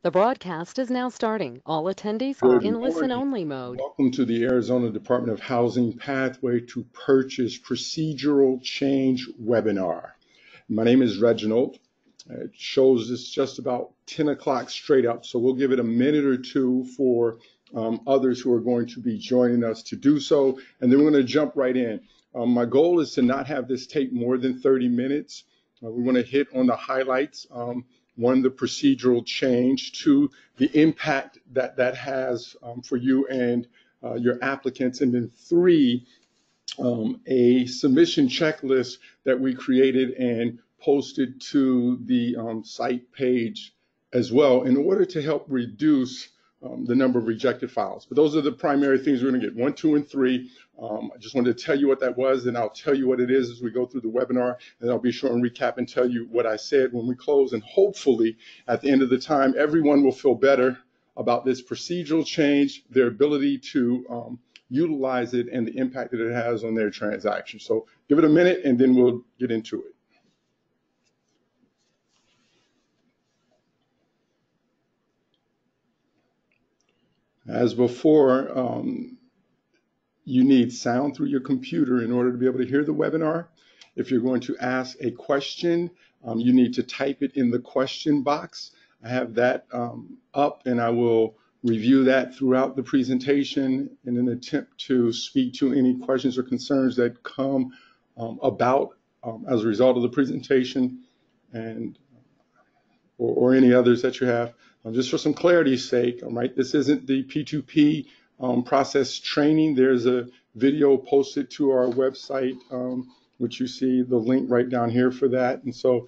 The broadcast is now starting. All attendees are Good in morning. listen-only mode. Welcome to the Arizona Department of Housing Pathway to Purchase Procedural Change webinar. My name is Reginald. It shows it's just about 10 o'clock straight up, so we'll give it a minute or two for others who are going to be joining us to do so, and then we're going to jump right in. My goal is to not have this take more than 30 minutes. We want to hit on the highlights. One, the procedural change. Two, the impact that that has for you and your applicants. And then three, a submission checklist that we created and posted to the site page as well in order to help reduce the number of rejected files. But those are the primary things we're going to get, 1, 2, and 3. I just wanted to tell you what that was, and I'll tell you what it is as we go through the webinar, and I'll be sure and recap and tell you what I said when we close. And hopefully, at the end of the time, everyone will feel better about this procedural change, their ability to utilize it, and the impact that it has on their transaction. So give it a minute, and then we'll get into it. As before, you need sound through your computer in order to be able to hear the webinar. If you're going to ask a question, you need to type it in the question box. I have that up, and I will review that throughout the presentation in an attempt to speak to any questions or concerns that come about as a result of the presentation and or any others that you have. Just for some clarity's sake, right, this isn't the P2P process training. There's a video posted to our website, which you see the link right down here for that. And so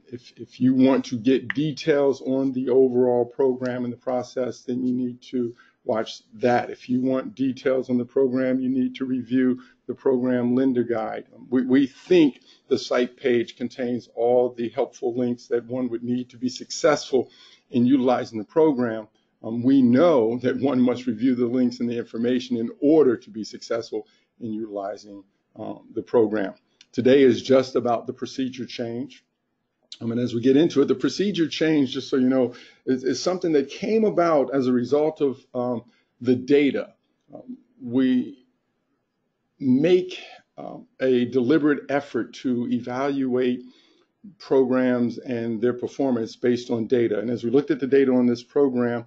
if you want to get details on the overall program and the process, then you need to watch that. If you want details on the program, you need to review the program lender guide. We think the site page contains all the helpful links that one would need to be successful in utilizing the program. We know that one must review the links and the information in order to be successful in utilizing the program. Today is just about the procedure change. And as we get into it, the procedure change, just so you know, is something that came about as a result of the data. We make a deliberate effort to evaluate programs and their performance based on data. And as we looked at the data on this program,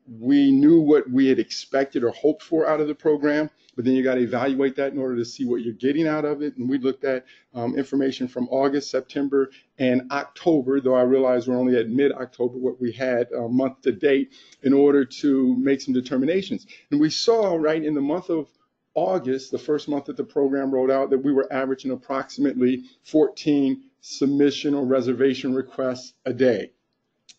we knew what we had expected or hoped for out of the program, but then you got to evaluate that in order to see what you're getting out of it. And we looked at information from August, September, and October, though I realize we're only at mid-October, what we had month to date, in order to make some determinations. And we saw, right, in the month of August, the first month that the program rolled out, that we were averaging approximately 14 submission or reservation requests a day.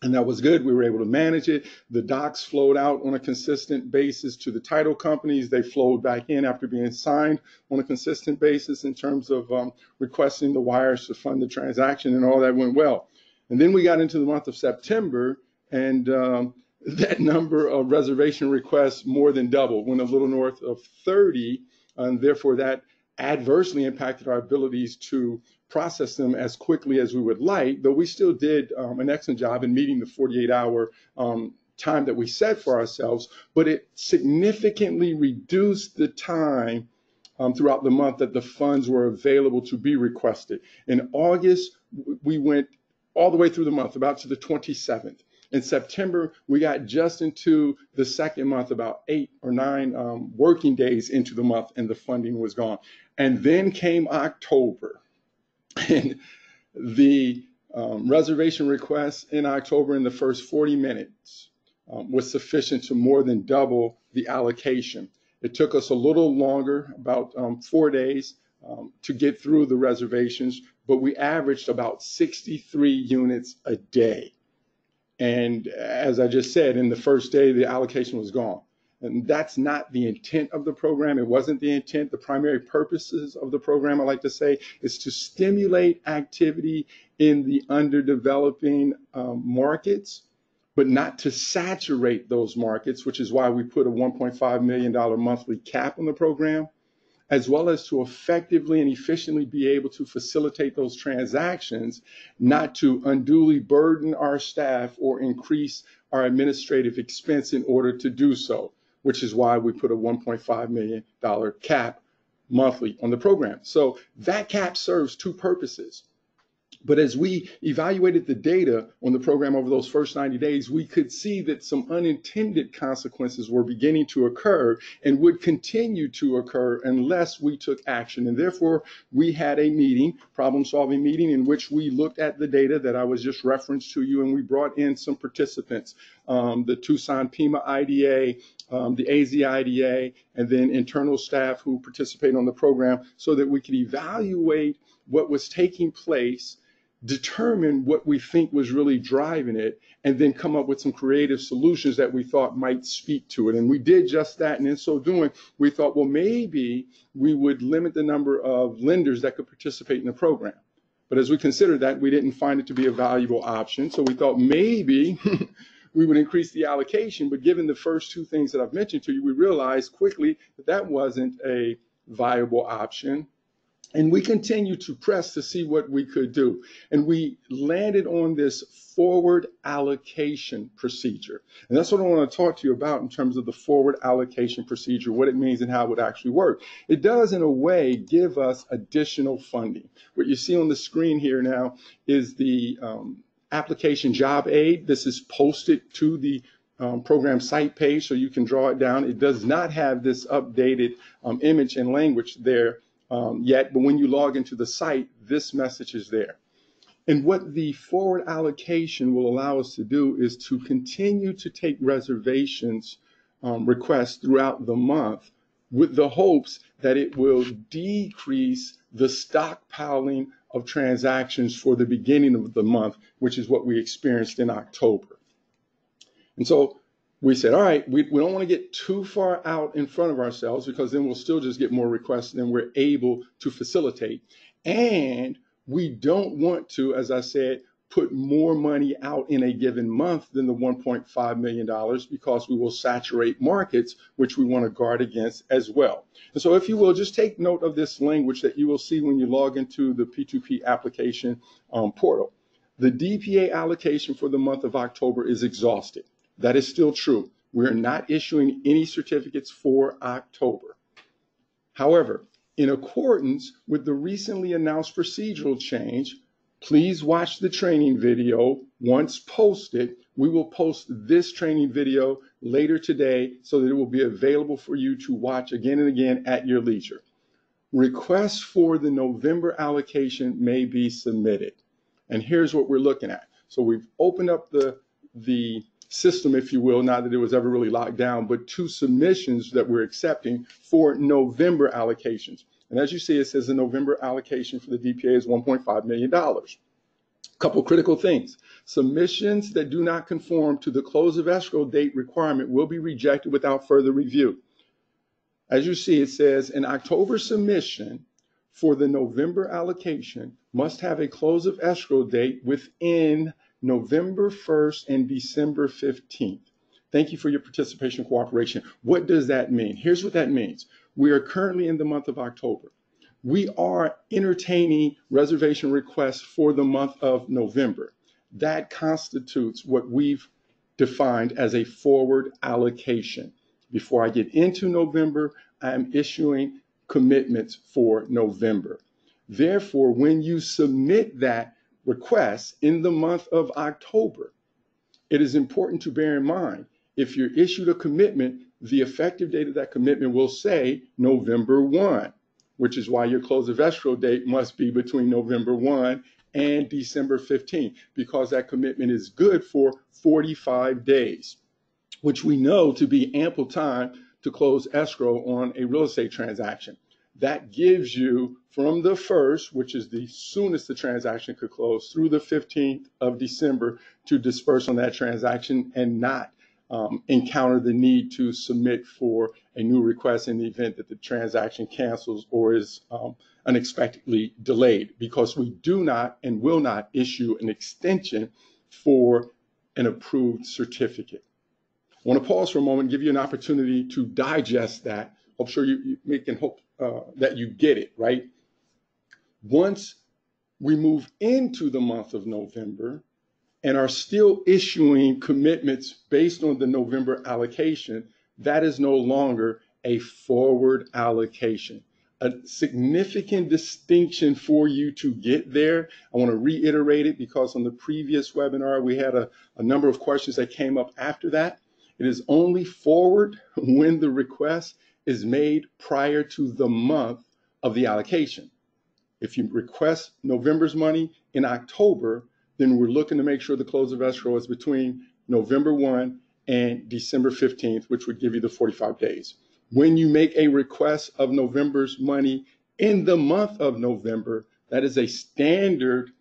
And that was good. We were able to manage it. The docs flowed out on a consistent basis to the title companies. They flowed back in after being signed on a consistent basis in terms of requesting the wires to fund the transaction, and all that went well. And then we got into the month of September, and that number of reservation requests more than doubled, went a little north of 30, and therefore that adversely impacted our abilities to process them as quickly as we would like, though we still did an excellent job in meeting the 48-hour time that we set for ourselves, but it significantly reduced the time throughout the month that the funds were available to be requested. In August, we went all the way through the month, about to the 27th. In September, we got just into the second month, about 8 or 9 working days into the month, and the funding was gone. And then came October, and the reservation requests in October in the first 40 minutes was sufficient to more than double the allocation. It took us a little longer, about 4 days, to get through the reservations, but we averaged about 63 units a day. And as I just said, in the first day, the allocation was gone. And that's not the intent of the program. It wasn't the intent. The primary purposes of the program, I like to say, is to stimulate activity in the underdeveloping markets, but not to saturate those markets, which is why we put a $1.5 million monthly cap on the program. as well as to effectively and efficiently be able to facilitate those transactions, not to unduly burden our staff or increase our administrative expense in order to do so, which is why we put a $1.5 million cap monthly on the program. So that cap serves two purposes. But as we evaluated the data on the program over those first 90 days, we could see that some unintended consequences were beginning to occur and would continue to occur unless we took action. And therefore, we had a meeting, problem-solving meeting, in which we looked at the data that I was just referenced to you, and we brought in some participants, the Tucson PEMA IDA, the AZ IDA, and then internal staff who participate on the program so that we could evaluate what was taking place, determine what we think was really driving it, and then come up with some creative solutions that we thought might speak to it. And we did just that. And in so doing, we thought, well, maybe we would limit the number of lenders that could participate in the program. But as we considered that, we didn't find it to be a valuable option. So we thought maybe we would increase the allocation. But given the first two things that I've mentioned to you, we realized quickly that that wasn't a viable option. And we continued to press to see what we could do. And we landed on this forward allocation procedure. And that's what I want to talk to you about in terms of the forward allocation procedure, what it means and how it would actually work. It does, in a way, give us additional funding. What you see on the screen here now is the application job aid. This is posted to the program site page, so you can draw it down. It does not have this updated image and language there yet, but when you log into the site, this message is there. And what the forward allocation will allow us to do is to continue to take reservations requests throughout the month with the hopes that it will decrease the stockpiling of transactions for the beginning of the month, which is what we experienced in October. And so we said, all right, we don't want to get too far out in front of ourselves, because then we'll still just get more requests than we're able to facilitate. And we don't want to, as I said, put more money out in a given month than the $1.5 million, because we will saturate markets, which we want to guard against as well. And so if you will, just take note of this language that you will see when you log into the P2P application portal. The DPA allocation for the month of October is exhausted. That is still true. We are not issuing any certificates for October. However, in accordance with the recently announced procedural change, please watch the training video. Once posted, we will post this training video later today so that it will be available for you to watch again and again at your leisure. Requests for the November allocation may be submitted. And here's what we're looking at. So we've opened up the system, if you will, not that it was ever really locked down, but two submissions that we're accepting for November allocations. And as you see, it says the November allocation for the DPA is $1.5 million. Couple critical things. Submissions that do not conform to the close of escrow date requirement will be rejected without further review. As you see, it says an October submission for the November allocation must have a close of escrow date within November 1st and December 15th. Thank you for your participation and cooperation. What does that mean? Here's what that means. We are currently in the month of October. We are entertaining reservation requests for the month of November. That constitutes what we've defined as a forward allocation. Before I get into November, I am issuing commitments for November. Therefore, when you submit that requests in the month of October, it is important to bear in mind, if you're issued a commitment, the effective date of that commitment will say November 1, which is why your close of escrow date must be between November 1 and December 15, because that commitment is good for 45 days, which we know to be ample time to close escrow on a real estate transaction. That gives you from the 1st, which is the soonest the transaction could close, through the 15th of December to disperse on that transaction and not encounter the need to submit for a new request in the event that the transaction cancels or is unexpectedly delayed, because we do not and will not issue an extension for an approved certificate. I want to pause for a moment and give you an opportunity to digest that. I'm sure you can that you get it, right? Once we move into the month of November and are still issuing commitments based on the November allocation, that is no longer a forward allocation. A significant distinction for you to get there. I want to reiterate it because on the previous webinar, we had a number of questions that came up after that. It is only forward when the request is made prior to the month of the allocation. If you request November's money in October, then we're looking to make sure the close of escrow is between November 1 and December 15th, which would give you the 45 days. When you make a request of November's money in the month of November, that is a standard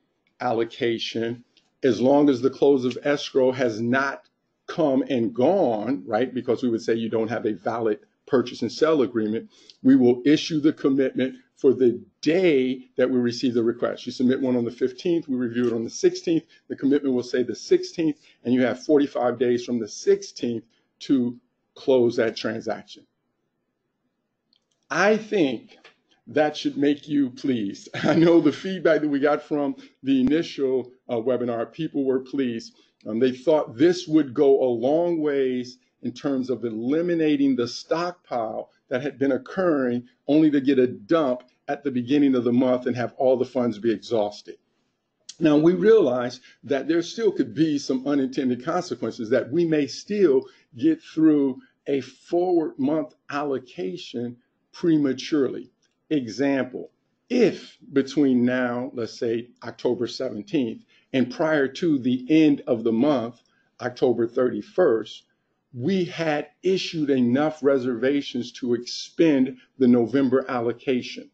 allocation as long as the close of escrow has not come and gone, right? Because we would say you don't have a valid purchase and sale agreement. We will issue the commitment for the day that we receive the request. You submit one on the 15th, we review it on the 16th. The commitment will say the 16th, and you have 45 days from the 16th to close that transaction. I think that should make you pleased. I know the feedback that we got from the initial webinar, people were pleased. They thought this would go a long ways in terms of eliminating the stockpile that had been occurring only to get a dump at the beginning of the month and have all the funds be exhausted. Now, we realize that there still could be some unintended consequences, that we may still get through a forward month allocation prematurely. Example, if between now, let's say October 17th, and prior to the end of the month, October 31st, we had issued enough reservations to expend the November allocation,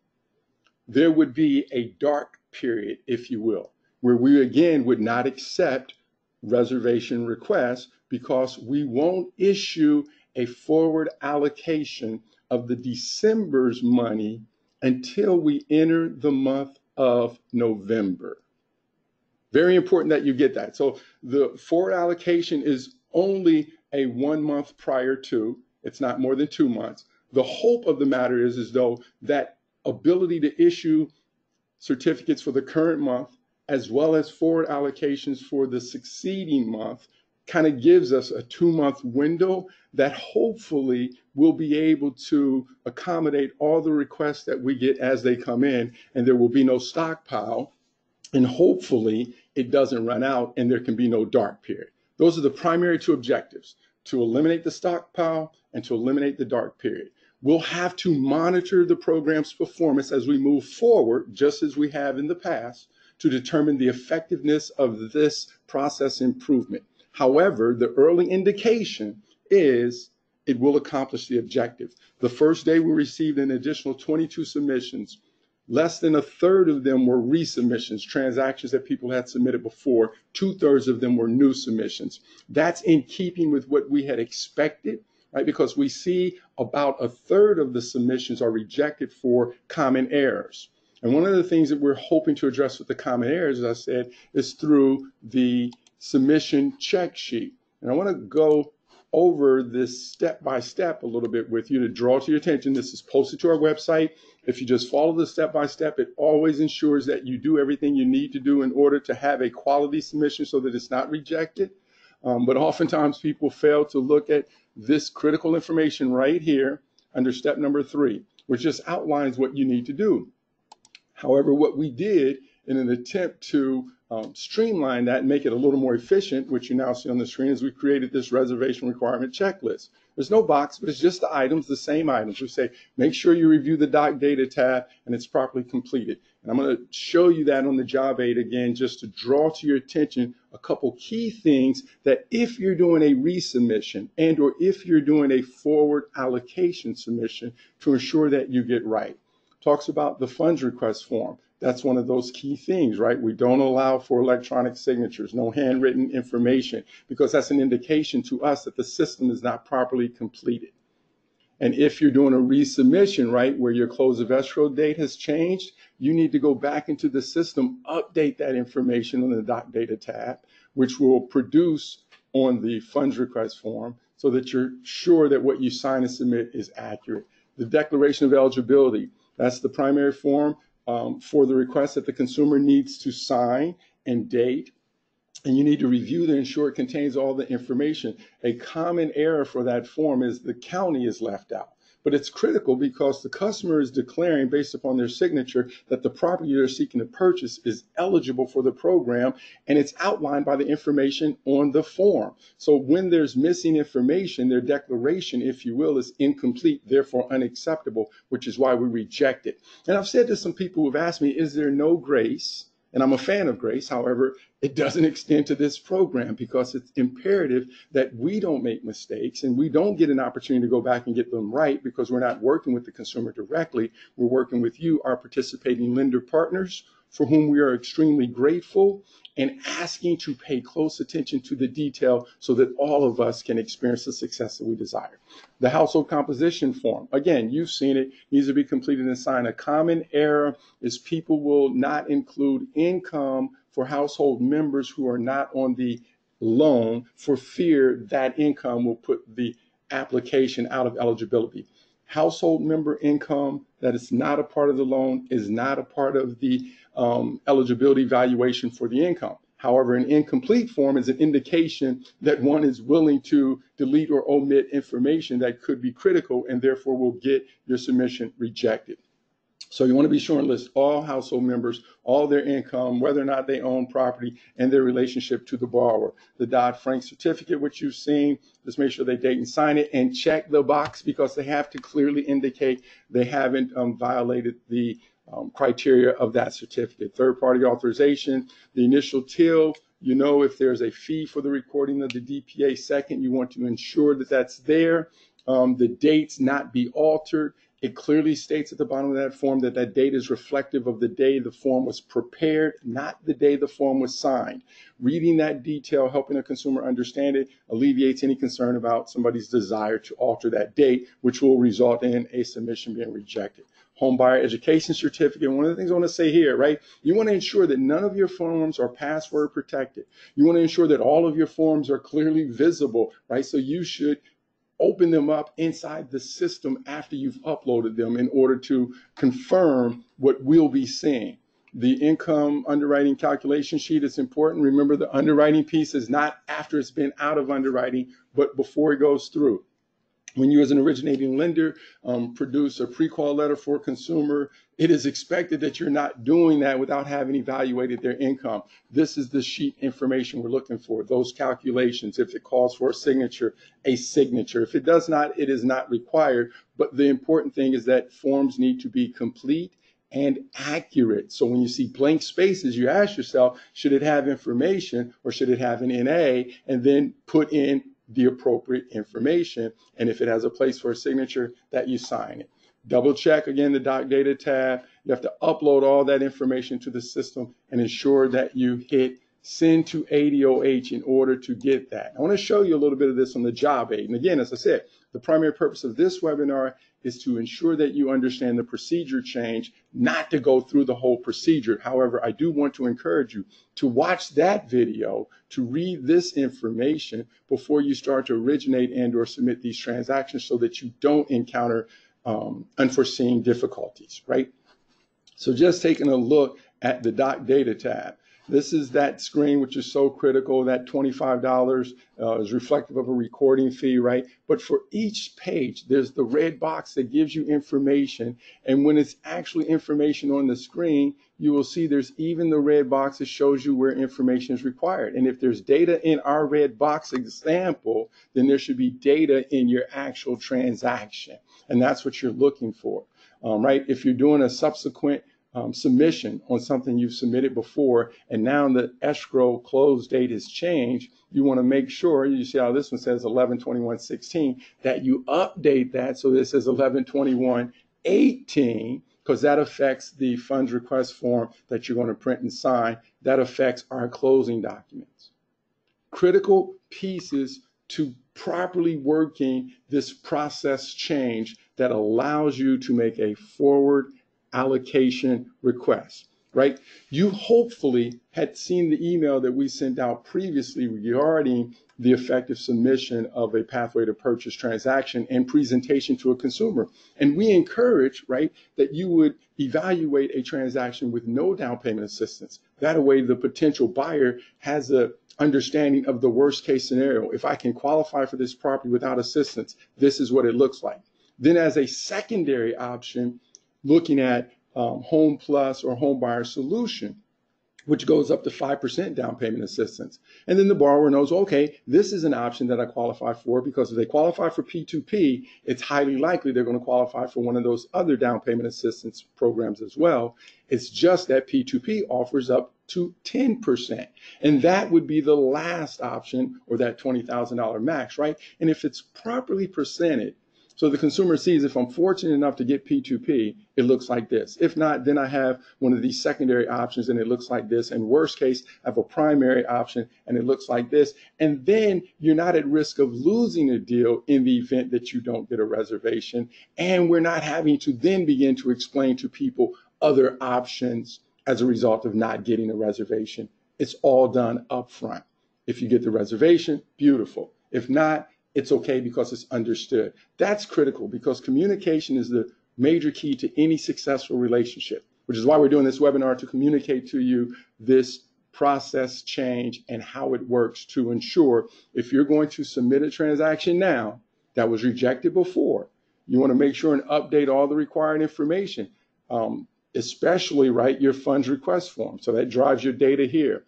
there would be a dark period, if you will, where we again would not accept reservation requests because we won't issue a forward allocation of the December's money until we enter the month of November. Very important that you get that. So the forward allocation is only a 1 month prior to, it's not more than 2 months. The hope of the matter is though that ability to issue certificates for the current month as well as forward allocations for the succeeding month kind of gives us a 2-month window that hopefully will be able to accommodate all the requests that we get as they come in, and there will be no stockpile, and hopefully it doesn't run out and there can be no dark period. Those are the primary 2 objectives, to eliminate the stockpile and to eliminate the dark period. We'll have to monitor the program's performance as we move forward, just as we have in the past, to determine the effectiveness of this process improvement. However, the early indication is it will accomplish the objective. The first day we received an additional 22 submissions. Less than a third of them were resubmissions, transactions that people had submitted before. 2/3 of them were new submissions. That's in keeping with what we had expected, right? Because we see about a third of the submissions are rejected for common errors. And one of the things that we're hoping to address with the common errors, as I said, is through the submission check sheet. And I want to go over this step by step a little bit with you to draw to your attention. This is posted to our website. If you just follow the step by step, it always ensures that you do everything you need to do in order to have a quality submission so that it's not rejected. But oftentimes people fail to look at this critical information right here under step number 3, which just outlines what you need to do. However, what we did in an attempt to streamline that and make it a little more efficient, which you now see on the screen, is we created this reservation requirement checklist. There's no box, but it's just the items, the same items. We say, make sure you review the doc data tab and it's properly completed. And I'm going to show you that on the job aid again, just to draw to your attention a couple key things that if you're doing a resubmission and or if you're doing a forward allocation submission, to ensure that you get right. Talks about the funds request form. That's one of those key things, right? We don't allow for electronic signatures, no handwritten information, because that's an indication to us that the system is not properly completed. And if you're doing a resubmission, right, where your close of escrow date has changed, you need to go back into the system, update that information on the doc data tab, which will produce on the funds request form so that you're sure that what you sign and submit is accurate. the declaration of eligibility. That's the primary form for the request that the consumer needs to sign and date. And you need to review to ensure it contains all the information. A common error for that form is the county is left out. But it's critical because the customer is declaring based upon their signature that the property they're seeking to purchase is eligible for the program, and it's outlined by the information on the form. So when there's missing information, their declaration, if you will, is incomplete, therefore unacceptable, which is why we reject it. And I've said to some people who've asked me, is there no grace? And I'm a fan of grace. However, it doesn't extend to this program because it's imperative that we don't make mistakes and we don't get an opportunity to go back and get them right because we're not working with the consumer directly. We're working with you, our participating lender partners, for whom we are extremely grateful, and asking to pay close attention to the detail so that all of us can experience the success that we desire. The household composition form, again, you've seen it, needs to be completed and signed. A common error is people will not include income for household members who are not on the loan for fear that income will put the application out of eligibility. Household member income that is not a part of the loan is not a part of the eligibility valuation for the income. However, an incomplete form is an indication that one is willing to delete or omit information that could be critical and therefore will get your submission rejected. So you want to be sure and list all household members, all their income, whether or not they own property, and their relationship to the borrower. The Dodd-Frank certificate, which you've seen, just make sure they date and sign it and check the box because they have to clearly indicate they haven't violated the criteria of that certificate. Third-party authorization, the initial TIL, you know if there's a fee for the recording of the DPA. Second, you want to ensure that that's there. The dates not be altered. It clearly states at the bottom of that form that that date is reflective of the day the form was prepared, not the day the form was signed. Reading that detail, helping a consumer understand it, alleviates any concern about somebody's desire to alter that date, which will result in a submission being rejected. Home buyer education certificate. One of the things I want to say here, right? You want to ensure that none of your forms are password protected. You want to ensure that all of your forms are clearly visible, right? So you should open them up inside the system after you've uploaded them in order to confirm what we'll be seeing. The income underwriting calculation sheet is important. Remember, the underwriting piece is not after it's been out of underwriting, but before it goes through. When you as an originating lender produce a pre-qual letter for a consumer, it is expected that you're not doing that without having evaluated their income. This is the sheet information we're looking for, those calculations. If it calls for a signature. If it does not, it is not required. But the important thing is that forms need to be complete and accurate. So when you see blank spaces, you ask yourself, should it have information or should it have an NA? And then put in the appropriate information, and if it has a place for a signature, that you sign it. Double check again the doc data tab. You have to upload all that information to the system and ensure that you hit send to ADOH in order to get that. I want to show you a little bit of this on the job aid. And again, as I said, the primary purpose of this webinar is to ensure that you understand the procedure change, not to go through the whole procedure. However, I do want to encourage you to watch that video, to read this information before you start to originate and or submit these transactions so that you don't encounter unforeseen difficulties, right? So just taking a look at the doc data tab. This is that screen which is so critical. That $25 is reflective of a recording fee, right? But for each page, there's the red box that gives you information. And when it's actually information on the screen, you will see there's even the red box that shows you where information is required. And if there's data in our red box example, then there should be data in your actual transaction. And that's what you're looking for, right? If you're doing a subsequent submission on something you've submitted before, and now the escrow close date has changed, you want to make sure, you see how this one says 11/21/16, that you update that so this says 11/21/18, because that affects the funds request form that you're going to print and sign. That affects our closing documents. Critical pieces to properly working this process change that allows you to make a forward allocation request. right? You hopefully had seen the email that we sent out previously regarding the effective submission of a pathway to purchase transaction and presentation to a consumer. And we encourage, right, that you would evaluate a transaction with no down payment assistance. That way, the potential buyer has a understanding of the worst case scenario. If I can qualify for this property without assistance, this is what it looks like. Then as a secondary option, looking at Home Plus or Home Buyer Solution, which goes up to 5% down payment assistance. And then the borrower knows, okay, this is an option that I qualify for, because if they qualify for P2P, it's highly likely they're going to qualify for one of those other down payment assistance programs as well. It's just that P2P offers up to 10%. And that would be the last option, or that $20,000 max, right? And if it's properly presented, so the consumer sees, if I'm fortunate enough to get P2P, it looks like this. If not, then I have one of these secondary options and it looks like this. And worst case, I have a primary option and it looks like this. And then you're not at risk of losing a deal in the event that you don't get a reservation. And we're not having to then begin to explain to people other options as a result of not getting a reservation. It's all done up front. If you get the reservation, beautiful. If not, it's okay, because it's understood. That's critical, because communication is the major key to any successful relationship, which is why we're doing this webinar, to communicate to you this process change and how it works, to ensure if you're going to submit a transaction now that was rejected before, you want to make sure and update all the required information, especially, right, your funds request form. So that drives your data here.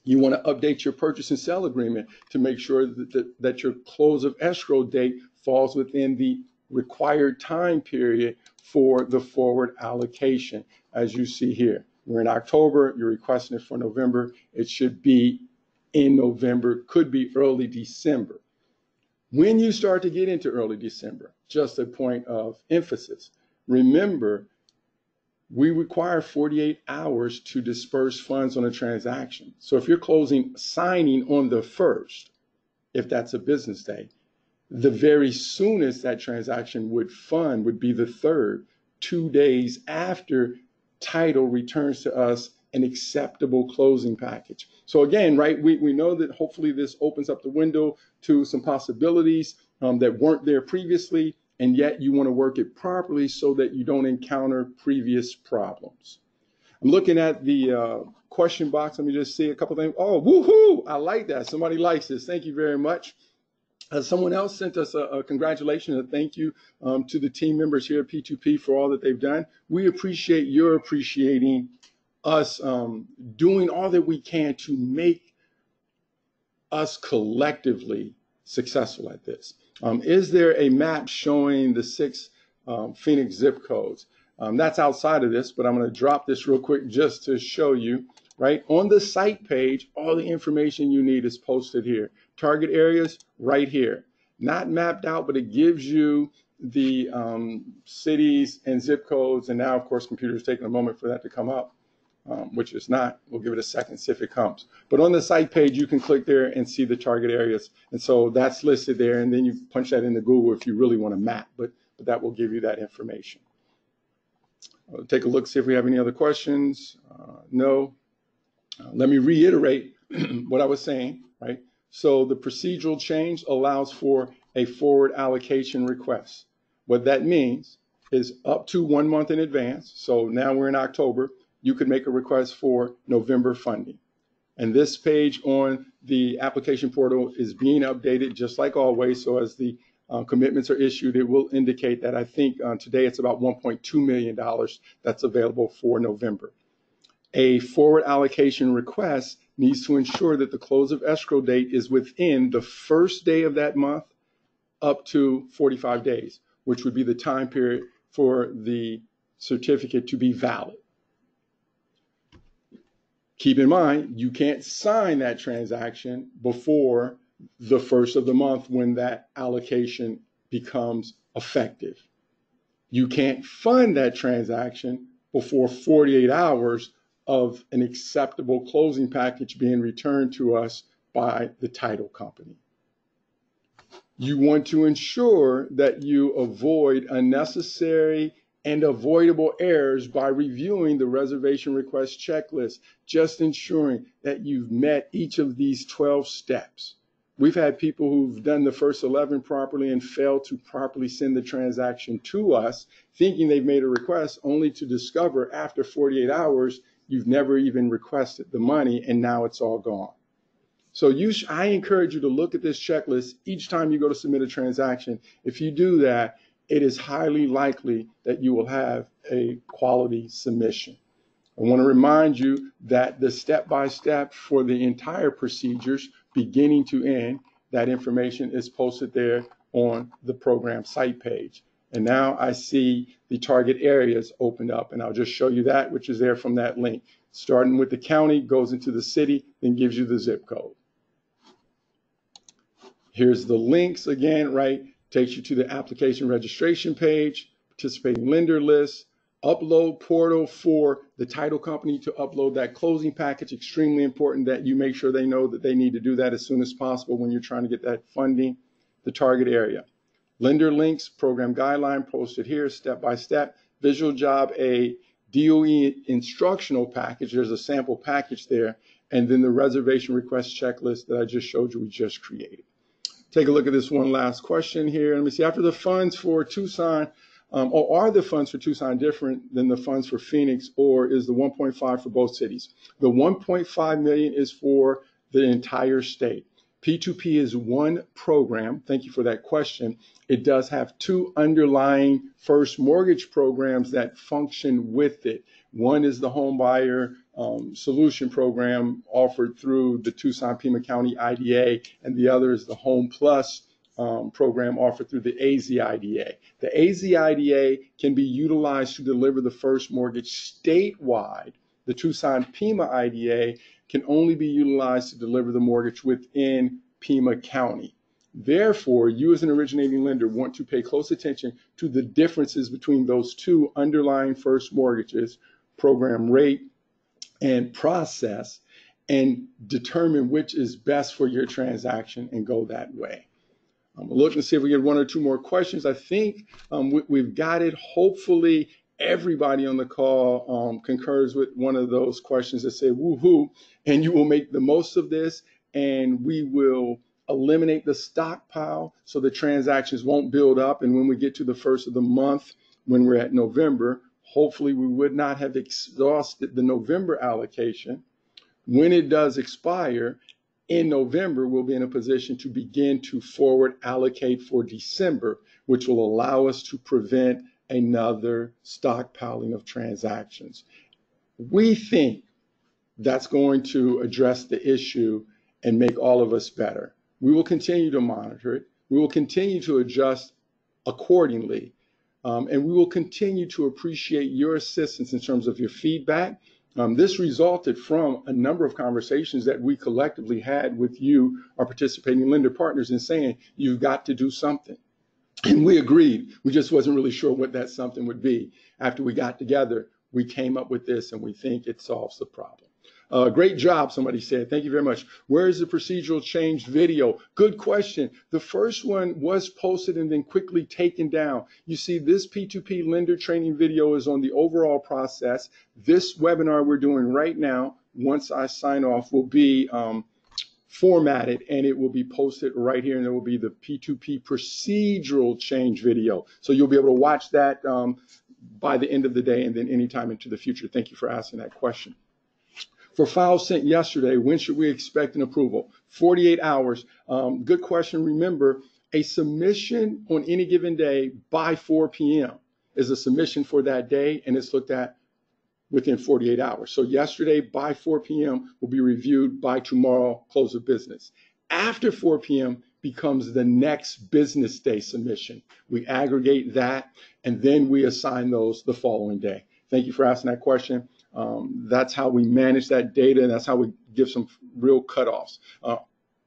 You want to update your purchase and sale agreement to make sure that your close of escrow date falls within the required time period for the forward allocation. As you see here, we're in October, you're requesting it for November. It should be in November, could be early December. When you start to get into early December, just a point of emphasis, remember, we require 48 hours to disperse funds on a transaction. So if you're signing on the 1st, if that's a business day, the very soonest that transaction would fund would be the 3rd, 2 days after title returns to us an acceptable closing package. So again, right, we know that hopefully this opens up the window to some possibilities that weren't there previously, and yet you want to work it properly so that you don't encounter previous problems. I'm looking at the question box. Let me just see a couple things. Oh, woohoo! I like that. Somebody likes this. Thank you very much. Someone else sent us a congratulations, a thank you to the team members here at P2P for all that they've done. We appreciate your appreciating us doing all that we can to make us collectively successful at this. Is there a map showing the 6 Phoenix zip codes? That's outside of this, but I'm going to drop this real quick just to show you, right? On the site page, all the information you need is posted here. Target areas right here. Not mapped out, but it gives you the cities and zip codes. And now, of course, computer's taking a moment for that to come up. Which is not. We'll give it a second, see if it comes. But on the site page, you can click there and see the target areas. And so that's listed there. And then you punch that into Google if you really want to map. But that will give you that information. I'll take a look, see if we have any other questions. No. Let me reiterate what I was saying, right? So the procedural change allows for a forward allocation request. What that means is up to 1 month in advance. So now we're in October. You could make a request for November funding. And this page on the application portal is being updated just like always. So as the commitments are issued, it will indicate that I think today it's about $1.2 million that's available for November. A forward allocation request needs to ensure that the close of escrow date is within the first day of that month up to 45 days, which would be the time period for the certificate to be valid. Keep in mind, you can't sign that transaction before the 1st of the month when that allocation becomes effective. You can't fund that transaction before 48 hours of an acceptable closing package being returned to us by the title company. You want to ensure that you avoid unnecessary and avoidable errors by reviewing the reservation request checklist, just ensuring that you've met each of these 12 steps. We've had people who've done the first 11 properly and failed to properly send the transaction to us, thinking they've made a request, only to discover after 48 hours, you've never even requested the money and now it's all gone. So I encourage you to look at this checklist each time you go to submit a transaction. If you do that, it is highly likely that you will have a quality submission. I want to remind you that the step-by-step for the entire procedures, beginning to end, that information is posted there on the program site page. And now I see the target areas opened up, and I'll just show you that, which is there from that link. Starting with the county, goes into the city, then gives you the zip code. Here's the links again, right? Takes you to the application registration page, participating lender list, upload portal for the title company to upload that closing package. Extremely important that you make sure they know that they need to do that as soon as possible when you're trying to get that funding. The target area. Lender links, program guideline posted here, step by step. Visual job, a DOE instructional package. There's a sample package there. And then the reservation request checklist that I just showed you we just created. Take a look at this one last question here. Let me see. After the funds for Tucson, or are the funds for Tucson different than the funds for Phoenix, or is the 1.5 for both cities? The 1.5 million is for the entire state. P2P is one program. Thank you for that question. It does have two underlying first mortgage programs that function with it. One is the home buyer solution program offered through the Tucson Pima County IDA, and the other is the Home Plus program offered through the AZIDA. The AZIDA can be utilized to deliver the first mortgage statewide. The Tucson Pima IDA can only be utilized to deliver the mortgage within Pima County. Therefore, you as an originating lender want to pay close attention to the differences between those two underlying first mortgages, program rate and process, and determine which is best for your transaction and go that way. I'm looking to see if we get one or two more questions. I think we've got it. Hopefully, everybody on the call concurs with one of those questions that say woohoo, and you will make the most of this, and we will eliminate the stockpile so the transactions won't build up. And when we get to the first of the month, when we're at November, hopefully we would not have exhausted the November allocation. When it does expire in November, we'll be in a position to begin to forward allocate for December, which will allow us to prevent another stockpiling of transactions. We think that's going to address the issue and make all of us better. We will continue to monitor it. We will continue to adjust accordingly. And we will continue to appreciate your assistance in terms of your feedback. This resulted from a number of conversations that we collectively had with you, our participating lender partners, in saying, you've got to do something. And we agreed. We just wasn't really sure what that something would be. After we got together, we came up with this, and we think it solves the problem. Great job, somebody said. Thank you very much. Where is the procedural change video? Good question. The first one was posted and then quickly taken down. You see, this P2P lender training video is on the overall process. This webinar we're doing right now, once I sign off, will be formatted, and it will be posted right here, and there will be the P2P Procedural Change video. So you'll be able to watch that by the end of the day and then anytime into the future. Thank you for asking that question. For files sent yesterday, when should we expect an approval? 48 hours. Good question. Remember, a submission on any given day by 4 p.m. is a submission for that day, and it's looked at within 48 hours. So yesterday by 4 p.m. will be reviewed by tomorrow, close of business. After 4 p.m. becomes the next business day submission. We aggregate that, and then we assign those the following day. Thank you for asking that question. That's how we manage that data, and that's how we give some real cutoffs.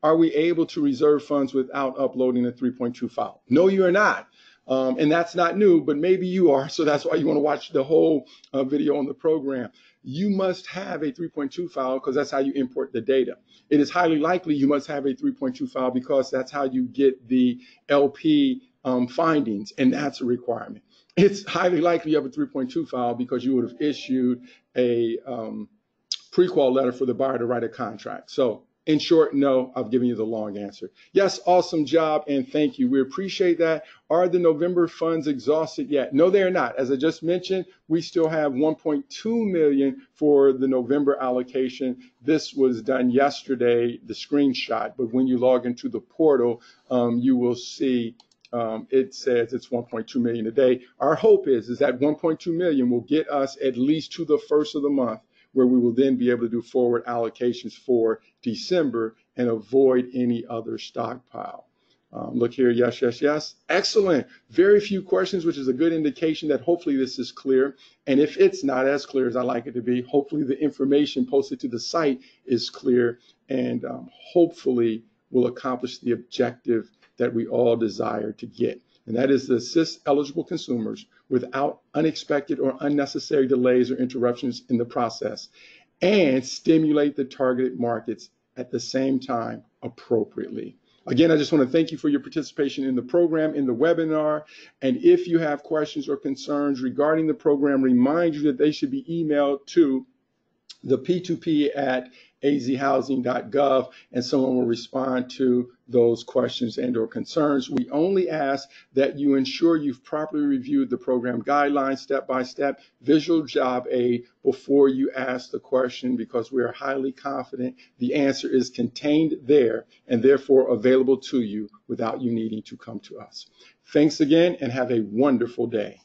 Are we able to reserve funds without uploading a 3.2 file? No, you are not. And that's not new, but maybe you are. So that's why you want to watch the whole video on the program. You must have a 3.2 file because that's how you import the data. It is highly likely you must have a 3.2 file because that's how you get the LP findings, and that's a requirement. it's highly likely you have a 3.2 file because you would have issued a pre-qual letter for the buyer to write a contract. So in short, no, I've given you the long answer. Yes, awesome job, and thank you. We appreciate that. Are the November funds exhausted yet? No, they're not. As I just mentioned, we still have 1.2 million for the November allocation. This was done yesterday, the screenshot, but when you log into the portal, you will see it says it's 1.2 million a day. Our hope is that 1.2 million will get us at least to the first of the month, where we will then be able to do forward allocations for December and avoid any other stockpile. Look here, yes, yes, yes. Excellent. Very few questions, which is a good indication that hopefully this is clear. And if it's not as clear as I like it to be, hopefully the information posted to the site is clear and hopefully will accomplish the objective that we all desire to get. And that is to assist eligible consumers without unexpected or unnecessary delays or interruptions in the process and stimulate the targeted markets at the same time appropriately. Again, I just want to thank you for your participation in the program, in the webinar. And if you have questions or concerns regarding the program, remind you that they should be emailed to the P2P at azhousing.gov, and someone will respond to those questions and or concerns. We only ask that you ensure you've properly reviewed the program guidelines step-by-step, visual job aid before you ask the question, because we are highly confident the answer is contained there and therefore available to you without you needing to come to us. Thanks again and have a wonderful day.